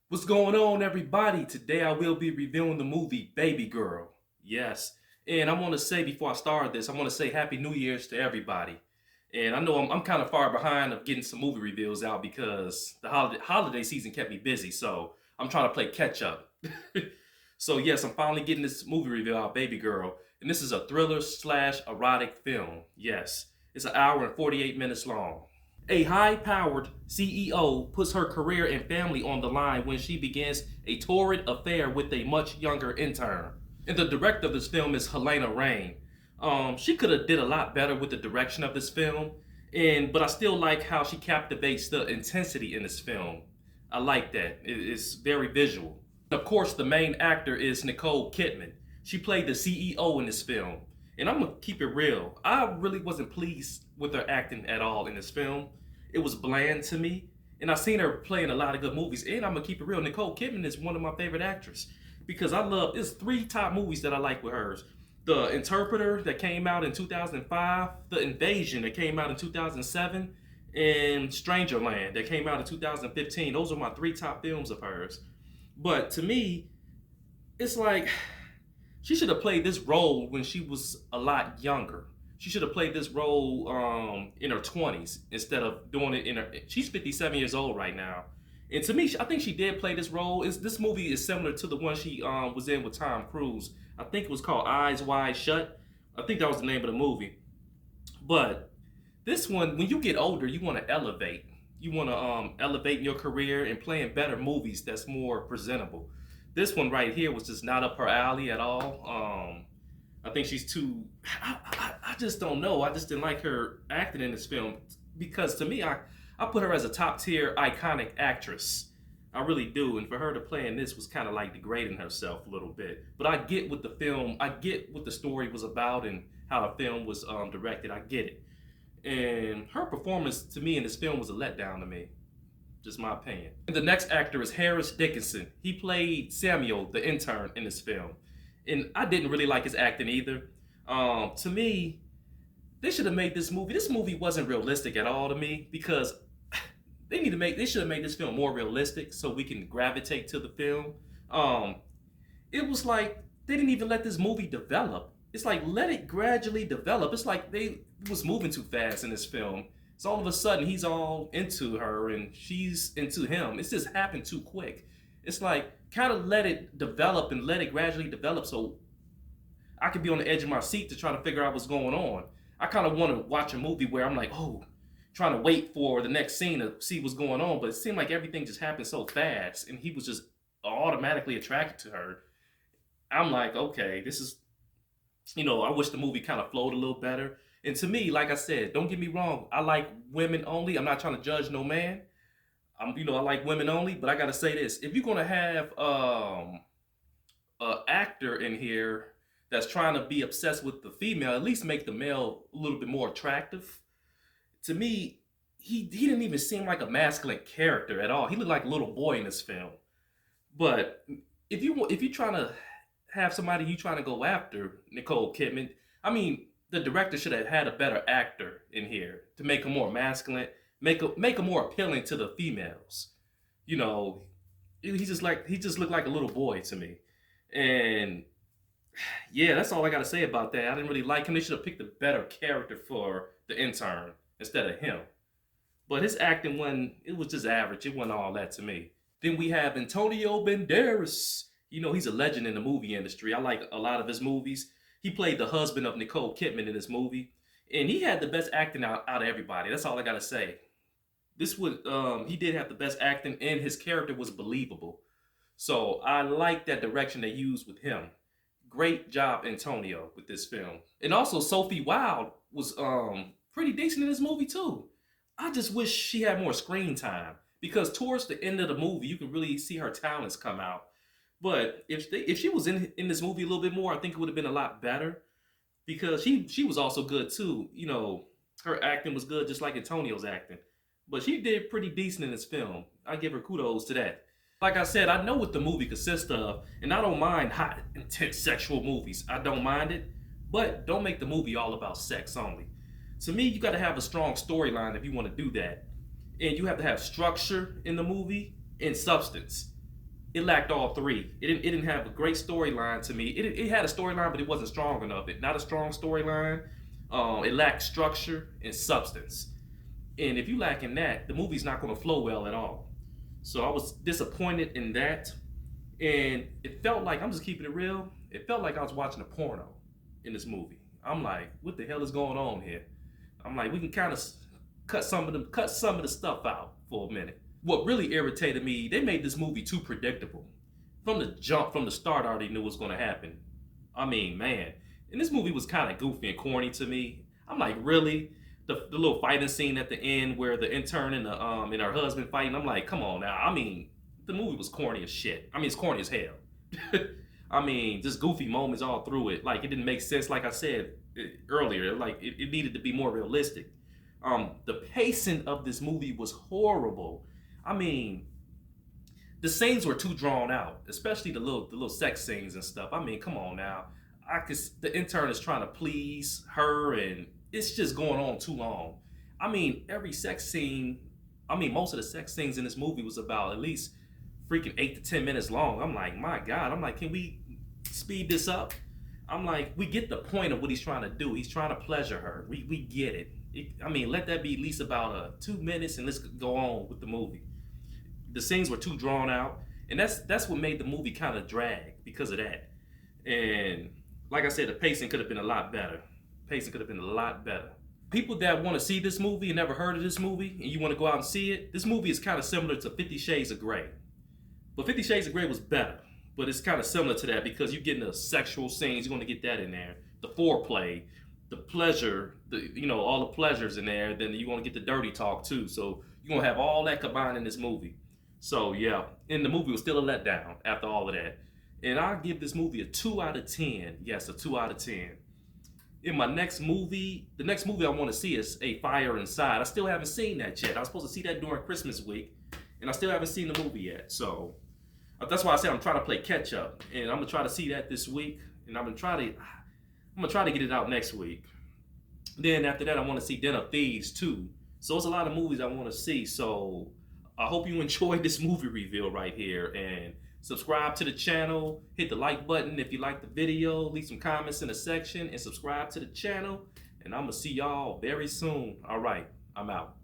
What's going on, everybody? Today I will be reviewing the movie Babygirl. Yes. And I want to say before I start this, I want to say Happy New Year's to everybody. And I know I'm kind of far behind of getting some movie reviews out because the holiday season kept me busy. So I'm trying to play catch up. So yes, I'm finally getting this movie review out, Babygirl. And this is a thriller slash erotic film. Yes. It's an hour and 48 minutes long. A high-powered CEO puts her career and family on the line when she begins a torrid affair with a much younger intern. And the director of this film is Halina Reijn. She could have did a lot better with the direction of this film, but I still like how she captivates the intensity in this film. I like that. It's very visual. Of course, the main actor is Nicole Kidman. She played the CEO in this film. And I'm gonna keep it real. I really wasn't pleased with her acting at all in this film. It was bland to me. And I've seen her play in a lot of good movies. And I'm gonna keep it real. Nicole Kidman is one of my favorite actors. Because there's three top movies that I like with hers. The Interpreter that came out in 2005, The Invasion that came out in 2007, and Strangerland that came out in 2015. Those are my three top films of hers. But to me, it's like she should have played this role when she was a lot younger. She should have played this role in her 20s instead of doing it in her. She's 57 years old right now, and to me, I think she did play this role. This movie is similar to the one she was in with Tom Cruise. I think it was called Eyes Wide Shut. I think that was the name of the movie. But this one, when you get older, you want to elevate. You want to elevate in your career and play in better movies that's more presentable. This one right here was just not up her alley at all. I think she's too. I just don't know. I just didn't like her acting in this film because to me, I put her as a top tier iconic actress. I really do, and for her to play in this was kind of like degrading herself a little bit. But I get what the film, I get what the story was about and how the film was directed. I get it, and her performance to me in this film was a letdown to me. Just my opinion. And the next actor is Harris Dickinson. He played Samuel, the intern, in this film. And I didn't really like his acting either. To me, they should have made this movie. This movie wasn't realistic at all to me because they should have made this film more realistic so we can gravitate to the film. It was like they didn't even let this movie develop. It's like let it gradually develop. It's like they was moving too fast in this film. So all of a sudden he's all into her and she's into him. It's just happened too quick. It's like kind of let it develop and let it gradually develop so I could be on the edge of my seat to try to figure out what's going on. I kind of want to watch a movie where I'm like, oh, trying to wait for the next scene to see what's going on. But it seemed like everything just happened so fast and he was just automatically attracted to her. I'm like, okay, this is, I wish the movie kind of flowed a little better. And to me, like I said, don't get me wrong, I like women only. I'm not trying to judge no man. I like women only, but I gotta say this: if you're gonna have an actor in here that's trying to be obsessed with the female, at least make the male a little bit more attractive. To me, he didn't even seem like a masculine character at all. He looked like a little boy in this film. But if you're trying to have somebody you trying to go after, Nicole Kidman, I mean, the director should have had a better actor in here to make him more masculine, make him more appealing to the females. You know, he just looked like a little boy to me, and yeah, that's all I got to say about that. I didn't really like him. They should have picked a better character for the intern instead of him. But his acting it was just average. It wasn't all that to me. Then we have Antonio Banderas. He's a legend in the movie industry. I like a lot of his movies. He played the husband of Nicole Kidman in this movie, and he had the best acting out of everybody. That's all I gotta say. He did have the best acting, and his character was believable. So I like that direction they used with him. Great job, Antonio, with this film. And also Sophie Wilde was pretty decent in this movie too. I just wish she had more screen time because towards the end of the movie, you can really see her talents come out. But if she was in this movie a little bit more, I think it would have been a lot better because she was also good too. Her acting was good, just like Antonio's acting. But she did pretty decent in this film. I give her kudos to that. Like I said, I know what the movie consists of, and I don't mind hot, intense sexual movies. I don't mind it, but don't make the movie all about sex only. To me, you got to have a strong storyline if you want to do that, and you have to have structure in the movie and substance. it lacked all three. It didn't have a great storyline to me. It had a storyline, but it wasn't strong enough. Not a strong storyline. It lacked structure and substance. And if you lack in that, the movie's not going to flow well at all. So I was disappointed in that. And it felt like, I'm just keeping it real, it felt like I was watching a porno in this movie. I'm like, what the hell is going on here? I'm like, we can kind of cut some of the stuff out for a minute. What really irritated me, they made this movie too predictable. From the jump, from the start, I already knew what was going to happen. I mean, man. And this movie was kind of goofy and corny to me. I'm like, really? The little fighting scene at the end where the intern and her husband fighting, I'm like, come on now. I mean, the movie was corny as shit. I mean, it's corny as hell. I mean, just goofy moments all through it. Like, it didn't make sense, like I said earlier. Like, it needed to be more realistic. The pacing of this movie was horrible. I mean, the scenes were too drawn out, especially the little sex scenes and stuff. I mean, come on now. The intern is trying to please her, and it's just going on too long. I mean, every sex scene, most of the sex scenes in this movie was about at least freaking 8 to 10 minutes long. I'm like, my God. I'm like, can we speed this up? I'm like, we get the point of what he's trying to do. He's trying to pleasure her. We get it. Let that be at least about 2 minutes, and let's go on with the movie. The scenes were too drawn out, and that's what made the movie kind of drag because of that. And like I said, the pacing could have been a lot better. People that want to see this movie and never heard of this movie, and you want to go out and see it, this movie is kind of similar to 50 Shades of Grey. But 50 Shades of Grey was better. But it's kind of similar to that because you're getting the sexual scenes. You're going to get that in there. The foreplay, the pleasure, all the pleasures in there. Then you're going to get the dirty talk too. So you're going to have all that combined in this movie. So yeah, and the movie was still a letdown after all of that. And I'll give this movie a 2 out of 10. Yes, a 2 out of 10. In my next movie, the next movie I want to see is A Fire Inside. I still haven't seen that yet. I was supposed to see that during Christmas week, and I still haven't seen the movie yet. So that's why I said I'm trying to play catch up, and I'm gonna try to see that this week, and I'm gonna try to get it out next week. Then after that, I want to see Den of Thieves too. So it's a lot of movies I want to see. So I hope you enjoyed this movie review right here, and subscribe to the channel, hit the like button if you like the video, leave some comments in the section, and subscribe to the channel. And I'm gonna see y'all very soon. All right, I'm out.